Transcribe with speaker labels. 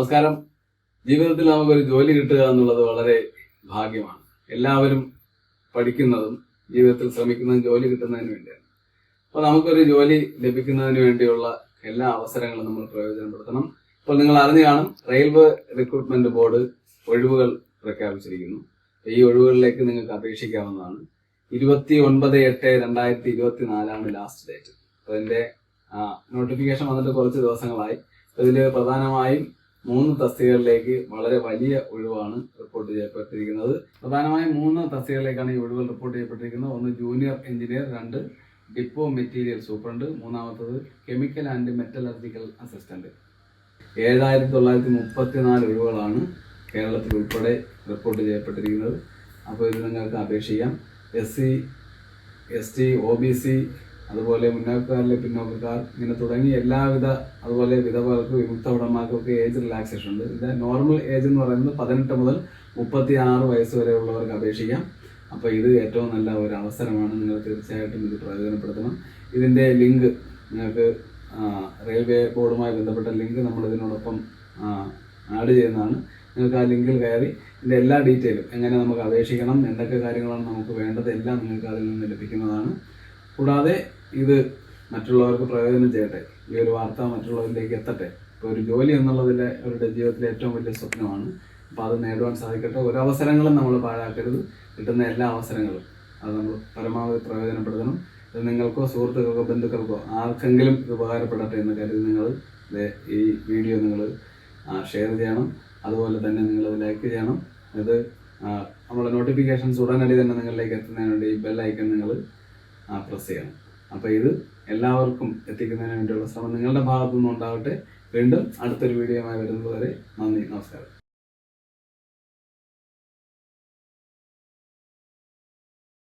Speaker 1: നമസ്കാരം. ജീവിതത്തിൽ നമുക്കൊരു ജോലി കിട്ടുക എന്നുള്ളത് വളരെ ഭാഗ്യമാണ്. എല്ലാവരും പഠിക്കുന്നതും ജീവിതത്തിൽ ശ്രമിക്കുന്നതും ജോലി കിട്ടുന്നതിന് വേണ്ടിയാണ്. അപ്പോൾ നമുക്കൊരു ജോലി ലഭിക്കുന്നതിന് വേണ്ടിയുള്ള എല്ലാ അവസരങ്ങളും നമ്മൾ പ്രയോജനപ്പെടുത്തണം. ഇപ്പോൾ നിങ്ങൾ അറിഞ്ഞു കാണും, റെയിൽവേ റിക്രൂട്ട്മെന്റ് ബോർഡ് ഒഴിവുകൾ പ്രഖ്യാപിച്ചിരിക്കുന്നു. ഈ ഒഴിവുകളിലേക്ക് നിങ്ങൾക്ക് അപേക്ഷിക്കാവുന്നതാണ്. 29/8/2024 ലാസ്റ്റ് ഡേറ്റ്. അപ്പോൾ ഇതിന്റെ നോട്ടിഫിക്കേഷൻ വന്നിട്ട് കുറച്ച് ദിവസങ്ങളായി. ഇതിൽ പ്രധാനമായും 3 തസ്തികകളിലേക്ക് വളരെ വലിയ ഒഴിവാണ് റിപ്പോർട്ട് ചെയ്യപ്പെട്ടിരിക്കുന്നത്. പ്രധാനമായും 3 തസ്തികകളിലേക്കാണ് ഈ ഒഴിവുകൾ റിപ്പോർട്ട് ചെയ്യപ്പെട്ടിരിക്കുന്നത്. ഒന്ന് junior engineer, 2 depot material superintendent, 3ാമത്തത് കെമിക്കൽ ആൻഡ് മെറ്റലർജിക്കൽ അസിസ്റ്റന്റ്. 7934 ഒഴിവുകളാണ് കേരളത്തിൽ ഉൾപ്പെടെ റിപ്പോർട്ട് ചെയ്യപ്പെട്ടിരിക്കുന്നത്. അപ്പോൾ ഇത് നിങ്ങൾക്ക് അപേക്ഷിക്കാം. SC, ST, OBC, അതുപോലെ മുന്നോക്കക്കാരിലെ പിന്നോക്കക്കാർ, ഇങ്ങനെ തുടങ്ങി എല്ലാവിധ, അതുപോലെ വിധവകൾക്ക്, വിമുക്ത ഭടന്മാർക്കൊക്കെ ഏജ് റിലാക്സേഷൻ ഉണ്ട്. ഇതിന്റെ നോർമൽ ഏജ് എന്ന് പറയുന്നത് 18 മുതൽ 36 വയസ്സ് വരെ ഉള്ളവർക്ക് അപേക്ഷിക്കാം. അപ്പോൾ ഇത് ഏറ്റവും നല്ല ഒരു അവസരമാണ്. നിങ്ങൾ തീർച്ചയായിട്ടും ഇത് പ്രയോജനപ്പെടുത്തണം. ഇതിന്റെ ലിങ്ക് നിങ്ങൾക്ക് റെയിൽവേ ബോർഡുമായി ബന്ധപ്പെട്ട ലിങ്ക് നമ്മൾ ഇതിനോടൊപ്പം ആഡ് ചെയ്യുന്നതാണ്. നിങ്ങൾക്ക് ആ ലിങ്കിൽ കയറി ഇതിന്റെ എല്ലാ ഡീറ്റെയിലും, എങ്ങനെ നമുക്ക് അപേക്ഷിക്കണം, എന്തൊക്കെ കാര്യങ്ങളാണ് നമുക്ക് വേണ്ടത്, എല്ലാം നിങ്ങൾക്ക് അതിൽ നിന്ന് ലഭിക്കുന്നതാണ്. കൂടാതെ ഇത് മറ്റുള്ളവർക്ക് പ്രയോജനം ചെയ്യട്ടെ, ഈ ഒരു വാർത്ത മറ്റുള്ളവരിലേക്ക് എത്തട്ടെ. ഇപ്പോൾ ഒരു ജോലി എന്നുള്ളതിലെ അവരുടെ ജീവിതത്തിലെ ഏറ്റവും വലിയ സ്വപ്നമാണ്. അപ്പോൾ അത് നേടുവാൻ സാധിക്കട്ടെ. ഒരവസരങ്ങളും നമ്മൾ പാഴാക്കരുത്. കിട്ടുന്ന എല്ലാ അവസരങ്ങളും അത് നമ്മൾ പരമാവധി പ്രയോജനപ്പെടുത്തണം. ഇത് നിങ്ങൾക്കോ സുഹൃത്തുക്കൾക്കോ ബന്ധുക്കൾക്കോ ആർക്കെങ്കിലും ഇത് ഉപകാരപ്പെടട്ടെ എന്ന് കരുതി നിങ്ങൾ ഈ വീഡിയോ നിങ്ങൾ ഷെയർ ചെയ്യണം. അതുപോലെ തന്നെ നിങ്ങളത് ലൈക്ക് ചെയ്യണം. ഇത് നമ്മുടെ നോട്ടിഫിക്കേഷൻസ് ഉടനടി തന്നെ നിങ്ങളിലേക്ക് എത്തുന്നതിന് വേണ്ടി ഈ ബെൽ ഐക്കൺ നിങ്ങൾ പ്രസ് ചെയ്യണം. അപ്പോൾ ഇത് എല്ലാവർക്കും എത്തിക്കുന്നതിന് വേണ്ടിയുള്ള ശ്രമം നിങ്ങളുടെ ഭാഗത്തു നിന്നും ഉണ്ടാവട്ടെ. വീണ്ടും അടുത്തൊരു വീഡിയോയുമായി വരുന്നത് വരെ നന്ദി, നമസ്കാരം.